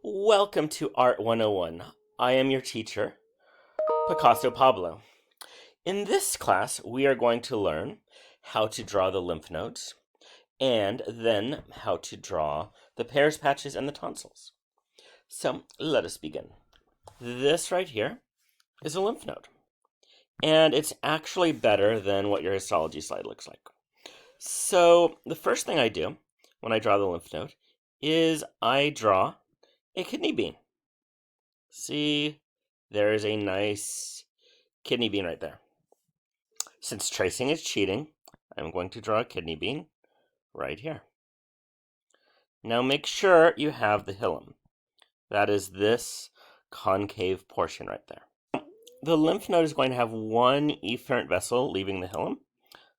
Welcome to Art 101. I am your teacher, Picasso Pablo. In this class, we are going to learn how to draw the lymph nodes and then how to draw the Peyer's patches and the tonsils. So let us begin. This right here is a lymph node, and it's actually better than what your histology slide looks like. So the first thing I do when I draw the lymph node is I draw a kidney bean. See, there's a nice kidney bean right there. Since tracing is cheating, I'm going to draw a kidney bean right here. Now make sure you have the hilum. That is this concave portion right there. The lymph node is going to have one efferent vessel leaving the hilum.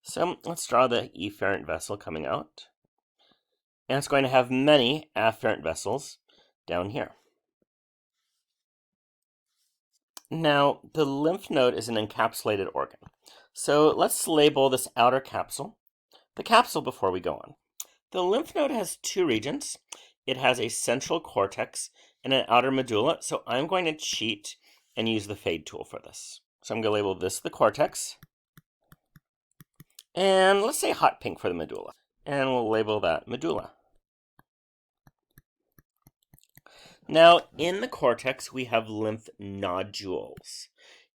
So let's draw the efferent vessel coming out. And it's going to have many afferent vessels down here. Now, the lymph node is an encapsulated organ. So let's label this outer capsule the capsule before we go on. The lymph node has two regions. It has a central cortex and an outer medulla. So I'm going to cheat and use the fade tool for this. So I'm going to label this the cortex. And let's say hot pink for the medulla. And we'll label that medulla. Now, in the cortex, we have lymph nodules.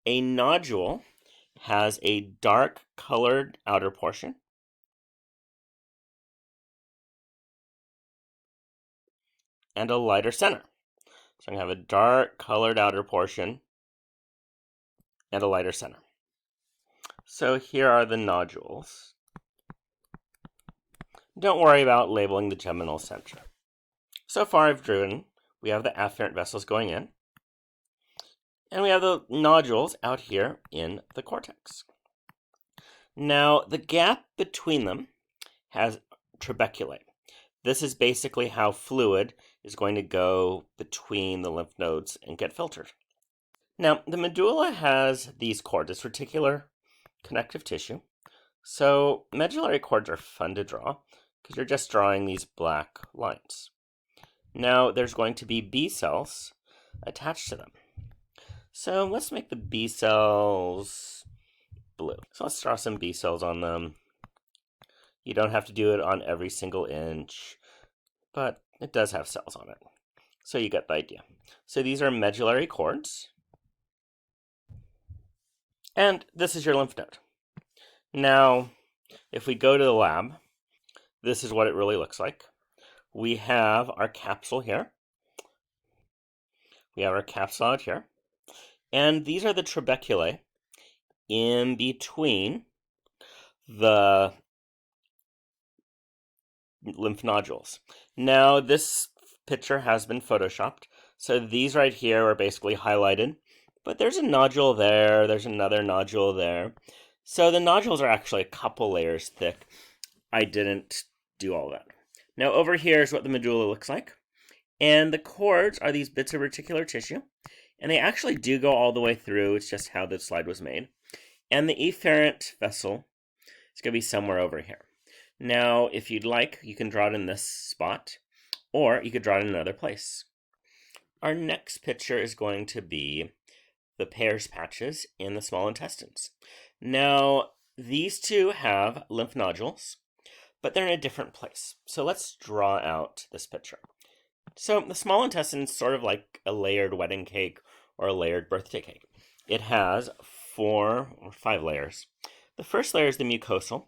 A nodule has a dark colored outer portion and a lighter center. So I'm going to have a dark colored outer portion and a lighter center. So here are the nodules. Don't worry about labeling the geminal center. So far I've drawn, we have the afferent vessels going in, and we have the nodules out here in the cortex. Now, the gap between them has trabeculae. This is basically how fluid is going to go between the lymph nodes and get filtered. Now, the medulla has these cords, it's reticular connective tissue. So medullary cords are fun to draw because you're just drawing these black lines. Now, there's going to be B cells attached to them. So let's make the B cells blue. So let's draw some B cells on them. You don't have to do it on every single inch, but it does have cells on it. So you get the idea. So these are medullary cords. And this is your lymph node. Now, if we go to the lab, this is what it really looks like. We have our capsule here. We have our capsule out here. And these are the trabeculae in between the lymph nodules. Now, this picture has been photoshopped. So these right here are basically highlighted. But there's a nodule there. There's another nodule there. So the nodules are actually a couple layers thick. I didn't do all that. Now over here is what the medulla looks like. And the cords are these bits of reticular tissue. And they actually do go all the way through. It's just how the slide was made. And the efferent vessel is going to be somewhere over here. Now, if you'd like, you can draw it in this spot. Or you could draw it in another place. Our next picture is going to be the Peyer's patches in the small intestines. Now, these two have lymph nodules, but they're in a different place. So let's draw out this picture. So the small intestine is sort of like a layered wedding cake or a layered birthday cake. It has 4 or 5 layers. The first layer is the mucosal.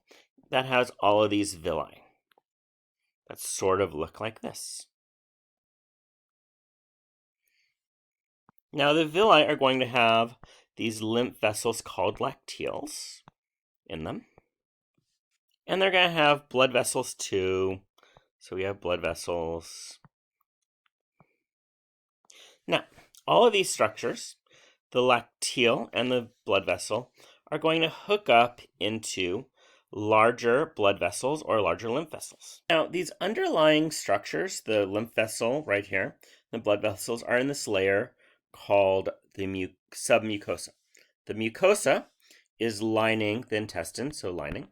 That has all of these villi that sort of look like this. Now the villi are going to have these lymph vessels called lacteals in them. And they're going to have blood vessels too. So we have blood vessels. Now, all of these structures, the lacteal and the blood vessel, are going to hook up into larger blood vessels or larger lymph vessels. Now, these underlying structures, the lymph vessel right here, the blood vessels, are in this layer called the submucosa. The mucosa is lining the intestine, so lining,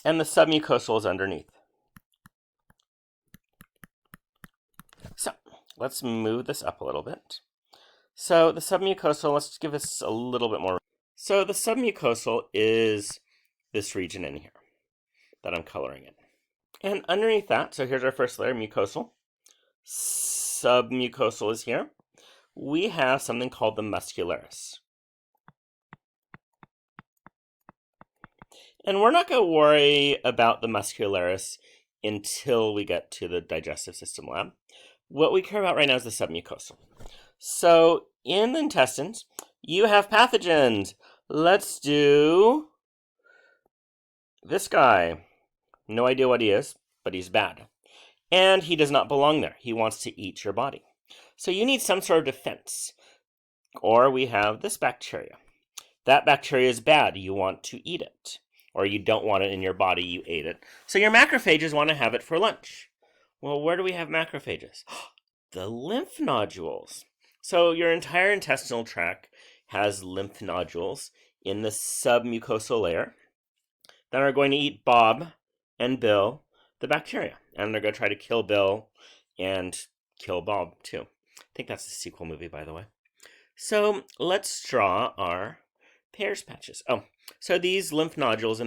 and the submucosal is underneath. So let's move this up a little bit. So the submucosal, let's give this a little bit more. So the submucosal is this region in here that I'm coloring in. And underneath that, so here's our first layer, mucosal. Submucosal is here. We have something called the muscularis. And we're not going to worry about the muscularis until we get to the digestive system lab. What we care about right now is the submucosal. So in the intestines, you have pathogens. Let's do this guy. No idea what he is, but he's bad. And he does not belong there. He wants to eat your body. So you need some sort of defense. Or we have this bacteria. That bacteria is bad. You want to eat it. Or you don't want it in your body, you ate it. So your macrophages want to have it for lunch. Well, where do we have macrophages? The lymph nodules. So your entire intestinal tract has lymph nodules in the submucosal layer that are going to eat Bob and Bill, the bacteria. And they're going to try to kill Bill and kill Bob, too. I think that's the sequel movie, by the way. So let's draw our Peyer's patches. Oh, so these lymph nodules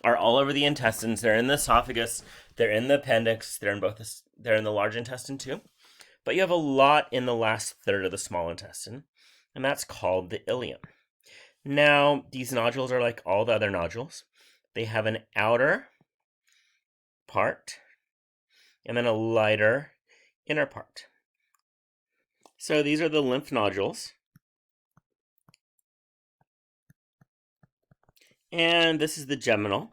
are all over the intestines. They're in the esophagus. They're in the appendix. They're in the large intestine, too. But you have a lot in the last third of the small intestine, and that's called the ileum. Now, these nodules are like all the other nodules. They have an outer part and then a lighter inner part. So these are the lymph nodules. And this is the germinal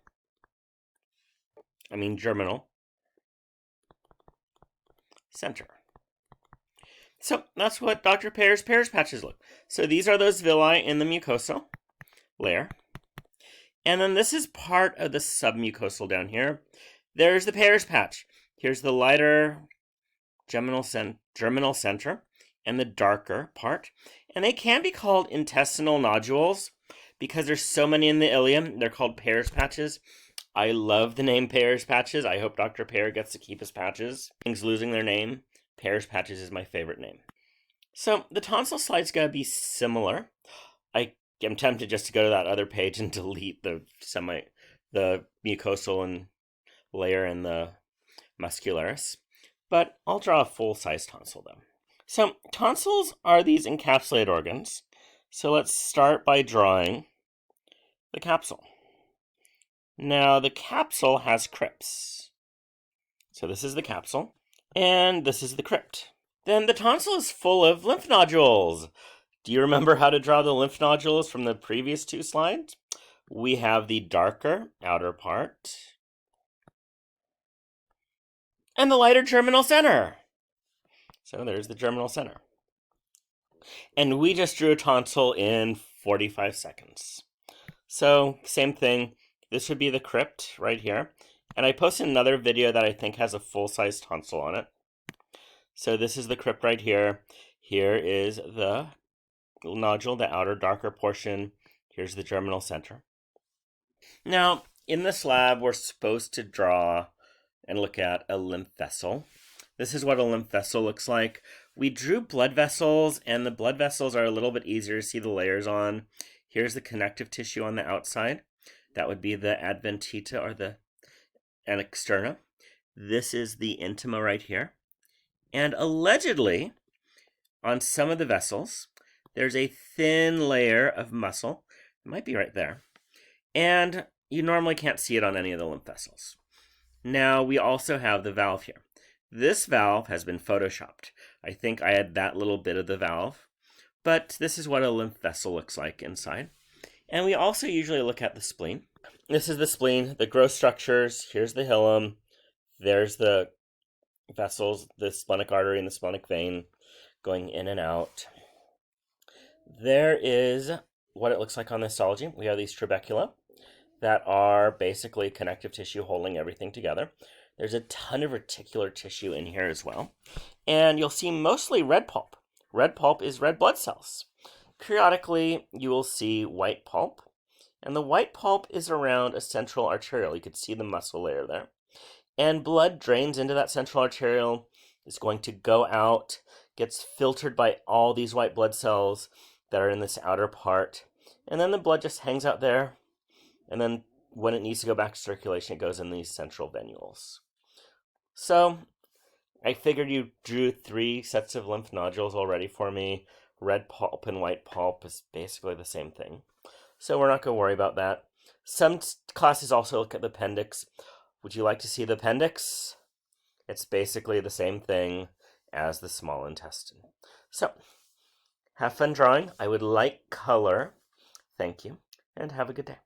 center. So that's what Dr. Peyer's patches look. So these are those villi in the mucosal layer. And then this is part of the submucosal down here. There's the Peyer's patch. Here's the lighter germinal center and the darker part. And they can be called intestinal nodules because there's so many in the ileum. They're called Peyer's patches. I love the name Peyer's patches. I hope Dr. Peyer gets to keep his patches. Things losing their name. Peyer's patches is my favorite name. So the tonsil slide's going to be similar. I am tempted just to go to that other page and delete the mucosal and layer and the muscularis. But I'll draw a full-size tonsil though. So tonsils are these encapsulated organs. So let's start by drawing the capsule. Now the capsule has crypts. So this is the capsule. And this is the crypt. Then the tonsil is full of lymph nodules. Do you remember how to draw the lymph nodules from the previous two slides? We have the darker outer part and the lighter germinal center. So there's the germinal center. And we just drew a tonsil in 45 seconds. So same thing. This would be the crypt right here. And I posted another video that I think has a full-size tonsil on it. So this is the crypt right here. Here is the nodule, the outer darker portion. Here's the germinal center. Now, in this lab, we're supposed to draw and look at a lymph vessel. This is what a lymph vessel looks like. We drew blood vessels, and the blood vessels are a little bit easier to see the layers on. Here's the connective tissue on the outside. That would be the adventita or and externa. This is the intima right here. And allegedly, on some of the vessels, there's a thin layer of muscle. It might be right there. And you normally can't see it on any of the lymph vessels. Now, we also have the valve here. This valve has been photoshopped. I think I had that little bit of the valve. But this is what a lymph vessel looks like inside. And we also usually look at the spleen. This is the spleen, the growth structures. Here's the hilum. There's the vessels, the splenic artery and the splenic vein going in and out. There is what it looks like on the histology. We have these trabecula that are basically connective tissue holding everything together. There's a ton of reticular tissue in here as well. And you'll see mostly red pulp. Red pulp is red blood cells. Periodically, you will see white pulp. And the white pulp is around a central arteriole. You could see the muscle layer there. And blood drains into that central arteriole is going to go out, gets filtered by all these white blood cells that are in this outer part, and then the blood just hangs out there, and then when it needs to go back to circulation, it goes in these central venules. So I figured you drew 3 sets of lymph nodules already for me. Red pulp and white pulp is basically the same thing. So we're not going to worry about that. Some classes also look at the appendix. Would you like to see the appendix? It's basically the same thing as the small intestine. So, have fun drawing. I would like color. Thank you, and have a good day.